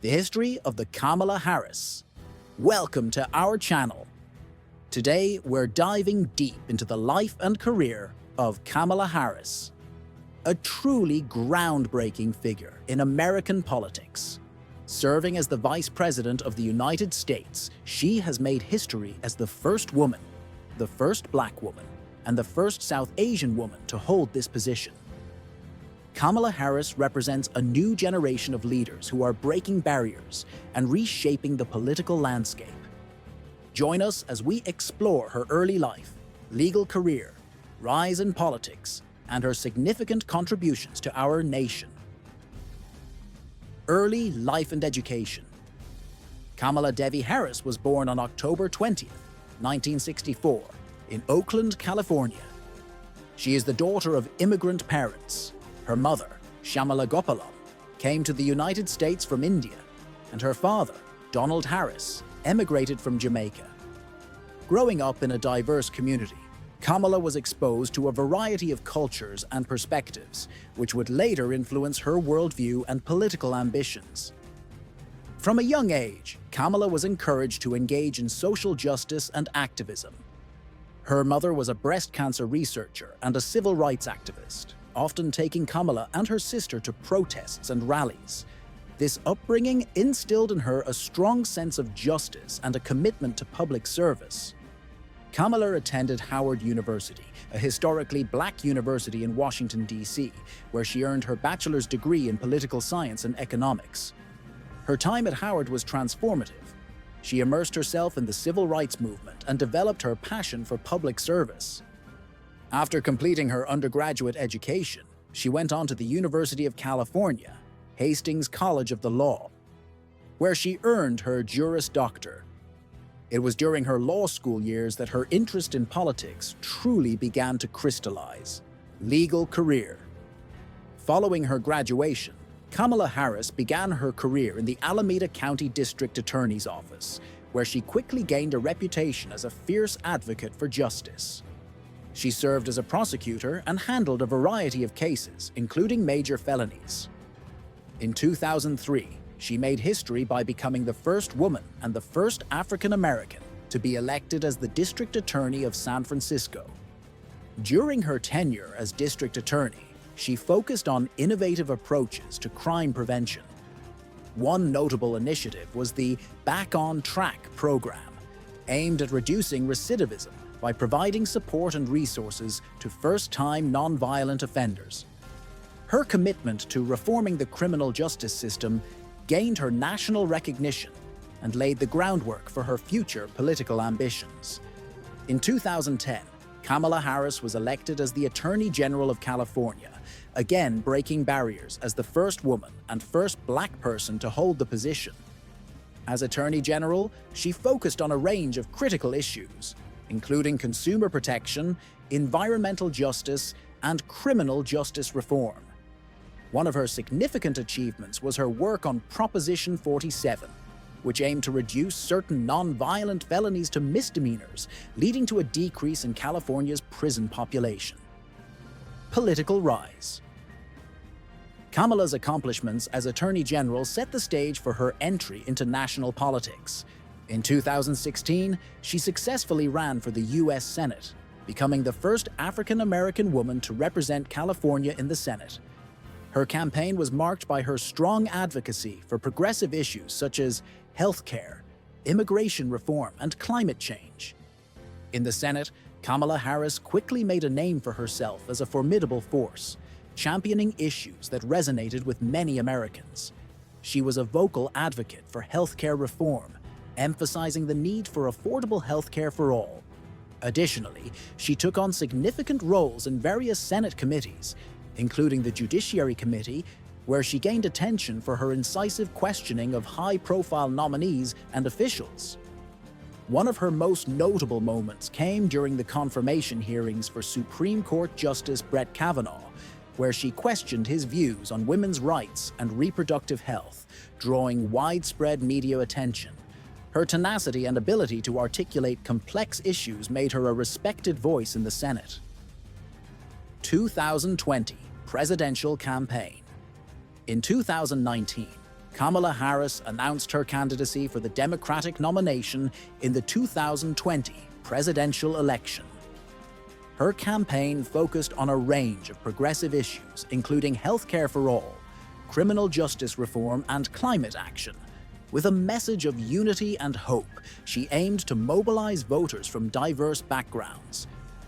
the history of the Kamala Harris. Welcome to our channel. Today, we're diving deep into the life and career of Kamala Harris, a truly groundbreaking figure in American politics. Serving as the Vice President of the United States, she has made history as the first woman, the first Black woman, and the first South Asian woman to hold this position. Kamala Harris represents a new generation of leaders who are breaking barriers and reshaping the political landscape. Join us as we explore her early life, legal career, rise in politics, and her significant contributions to our nation. Early life and education. Kamala Devi Harris was born on October 20th, 1964, in Oakland, California. She is the daughter of immigrant parents. Her mother, Shyamala Gopalam, came to the United States from India, and her father, Donald Harris, emigrated from Jamaica. Growing up in a diverse community, Kamala was exposed to a variety of cultures and perspectives, which would later influence her worldview and political ambitions. From a young age, Kamala was encouraged to engage in social justice and activism. Her mother was a breast cancer researcher and a civil rights activist, often taking Kamala and her sister to protests and rallies. This upbringing instilled in her a strong sense of justice and a commitment to public service. Kamala attended Howard University, a historically Black university in Washington, D.C., where she earned her bachelor's degree in political science and economics. Her time at Howard was transformative. She immersed herself in the civil rights movement and developed her passion for public service. After completing her undergraduate education, she went on to the University of California, Hastings College of the Law, where she earned her Juris Doctor. It was during her law school years that her interest in politics truly began to crystallize. Legal career. Following her graduation, Kamala Harris began her career in the Alameda County District Attorney's Office, where she quickly gained a reputation as a fierce advocate for justice. She served as a prosecutor and handled a variety of cases, including major felonies. In 2003, she made history by becoming the first woman and the first African American to be elected as the District Attorney of San Francisco. During her tenure as District Attorney, she focused on innovative approaches to crime prevention. One notable initiative was the Back on Track program, aimed at reducing recidivism by providing support and resources to first-time nonviolent offenders. Her commitment to reforming the criminal justice system gained her national recognition and laid the groundwork for her future political ambitions. In 2010, Kamala Harris was elected as the Attorney General of California, again breaking barriers as the first woman and first Black person to hold the position. As Attorney General, she focused on a range of critical issues, including consumer protection, environmental justice, and criminal justice reform. One of her significant achievements was her work on Proposition 47, which aimed to reduce certain non-violent felonies to misdemeanors, leading to a decrease in California's prison population. Political rise. Kamala's accomplishments as Attorney General set the stage for her entry into national politics. In 2016, she successfully ran for the U.S. Senate, becoming the first African-American woman to represent California in the Senate. Her campaign was marked by her strong advocacy for progressive issues such as healthcare, immigration reform, and climate change. In the Senate, Kamala Harris quickly made a name for herself as a formidable force, championing issues that resonated with many Americans. She was a vocal advocate for healthcare reform, emphasizing the need for affordable healthcare for all. Additionally, she took on significant roles in various Senate committees, including the Judiciary Committee, where she gained attention for her incisive questioning of high-profile nominees and officials. One of her most notable moments came during the confirmation hearings for Supreme Court Justice Brett Kavanaugh, where she questioned his views on women's rights and reproductive health, drawing widespread media attention. Her tenacity and ability to articulate complex issues made her a respected voice in the Senate. 2020 Presidential Campaign. In 2019, Kamala Harris announced her candidacy for the Democratic nomination in the 2020 presidential election. Her campaign focused on a range of progressive issues, including healthcare for all, criminal justice reform, and climate action. With a message of unity and hope, she aimed to mobilize voters from diverse backgrounds.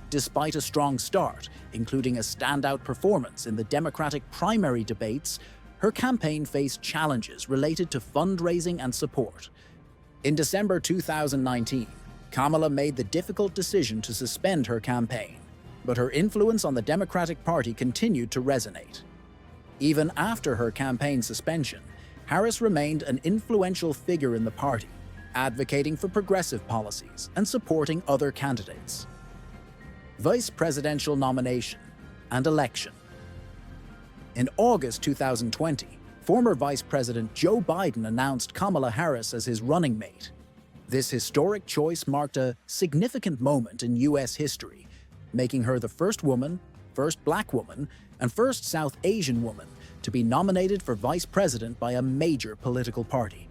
Despite a strong start, including a standout performance in the Democratic primary debates, her campaign faced challenges related to fundraising and support. In December 2019, Kamala made the difficult decision to suspend her campaign, but her influence on the Democratic Party continued to resonate. Even after her campaign suspension, Harris remained an influential figure in the party, advocating for progressive policies and supporting other candidates. Vice presidential nomination and election. In August 2020, former Vice President Joe Biden announced Kamala Harris as his running mate. This historic choice marked a significant moment in U.S. history, making her the first woman, first black woman, and first South Asian woman to be nominated for vice president by a major political party.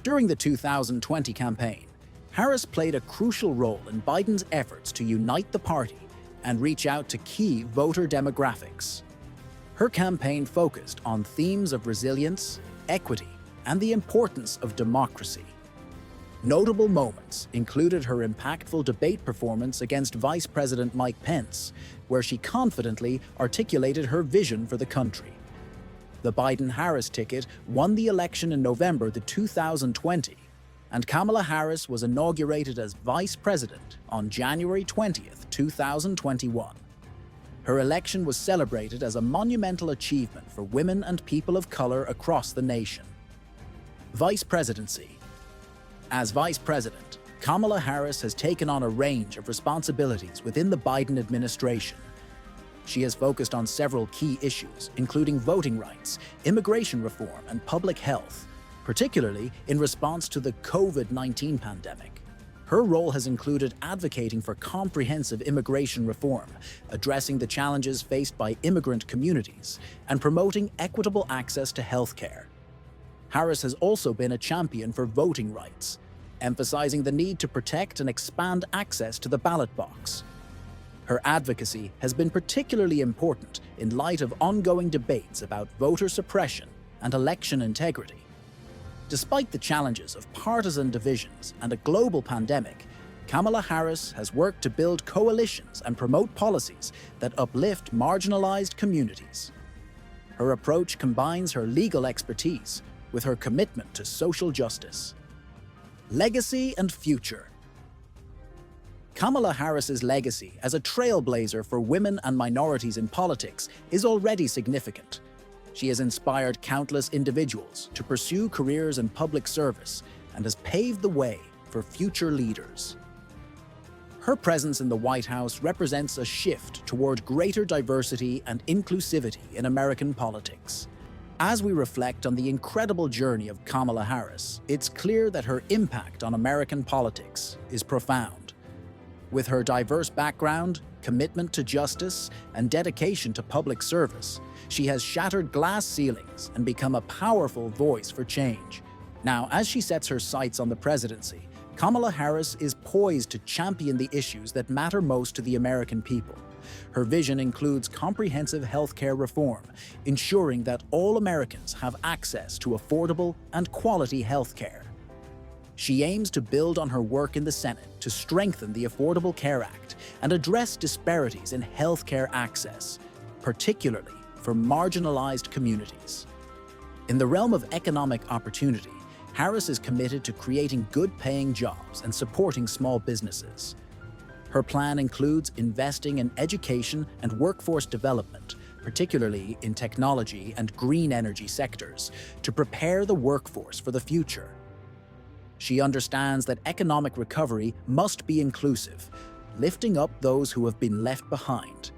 During the 2020 campaign, Harris played a crucial role in Biden's efforts to unite the party and reach out to key voter demographics. Her campaign focused on themes of resilience, equity, and the importance of democracy. Notable moments included her impactful debate performance against Vice President Mike Pence, where she confidently articulated her vision for the country. The Biden-Harris ticket won the election in November 2020, and Kamala Harris was inaugurated as Vice President on January 20, 2021. Her election was celebrated as a monumental achievement for women and people of color across the nation. Vice Presidency. As Vice President, Kamala Harris has taken on a range of responsibilities within the Biden administration. She has focused on several key issues, including voting rights, immigration reform, and public health, particularly in response to the COVID-19 pandemic. Her role has included advocating for comprehensive immigration reform, addressing the challenges faced by immigrant communities, and promoting equitable access to healthcare. Harris has also been a champion for voting rights, emphasizing the need to protect and expand access to the ballot box. Her advocacy has been particularly important in light of ongoing debates about voter suppression and election integrity. Despite the challenges of partisan divisions and a global pandemic, Kamala Harris has worked to build coalitions and promote policies that uplift marginalized communities. Her approach combines her legal expertise with her commitment to social justice. Legacy and future. Kamala Harris's legacy as a trailblazer for women and minorities in politics is already significant. She has inspired countless individuals to pursue careers in public service and has paved the way for future leaders. Her presence in the White House represents a shift toward greater diversity and inclusivity in American politics. As we reflect on the incredible journey of Kamala Harris, it's clear that her impact on American politics is profound. With her diverse background, commitment to justice, and dedication to public service, she has shattered glass ceilings and become a powerful voice for change. Now, as she sets her sights on the presidency, Kamala Harris is poised to champion the issues that matter most to the American people. Her vision includes comprehensive healthcare reform, ensuring that all Americans have access to affordable and quality healthcare. She aims to build on her work in the Senate to strengthen the Affordable Care Act and address disparities in healthcare access, particularly for marginalized communities. In the realm of economic opportunity, Harris is committed to creating good-paying jobs and supporting small businesses. Her plan includes investing in education and workforce development, particularly in technology and green energy sectors, to prepare the workforce for the future. She understands that economic recovery must be inclusive, lifting up those who have been left behind.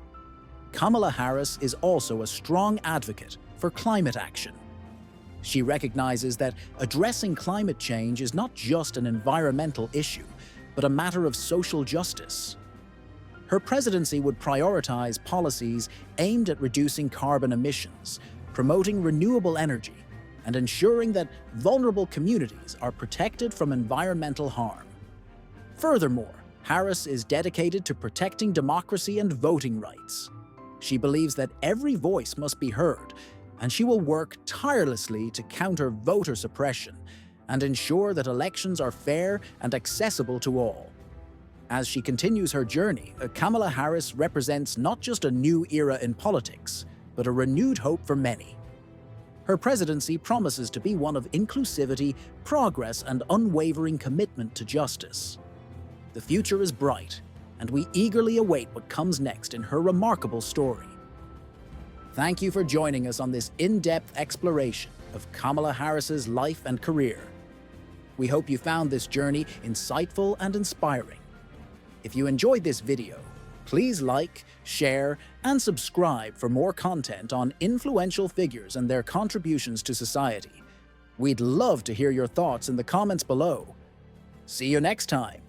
Kamala Harris is also a strong advocate for climate action. She recognizes that addressing climate change is not just an environmental issue, but a matter of social justice. Her presidency would prioritize policies aimed at reducing carbon emissions, promoting renewable energy, and ensuring that vulnerable communities are protected from environmental harm. Furthermore, Harris is dedicated to protecting democracy and voting rights. She believes that every voice must be heard, and she will work tirelessly to counter voter suppression and ensure that elections are fair and accessible to all. As she continues her journey, Kamala Harris represents not just a new era in politics, but a renewed hope for many. Her presidency promises to be one of inclusivity, progress, and unwavering commitment to justice. The future is bright, and we eagerly await what comes next in her remarkable story. Thank you for joining us on this in-depth exploration of Kamala Harris's life and career. We hope you found this journey insightful and inspiring. If you enjoyed this video, please like, share, and subscribe for more content on influential figures and their contributions to society. We'd love to hear your thoughts in the comments below. See you next time.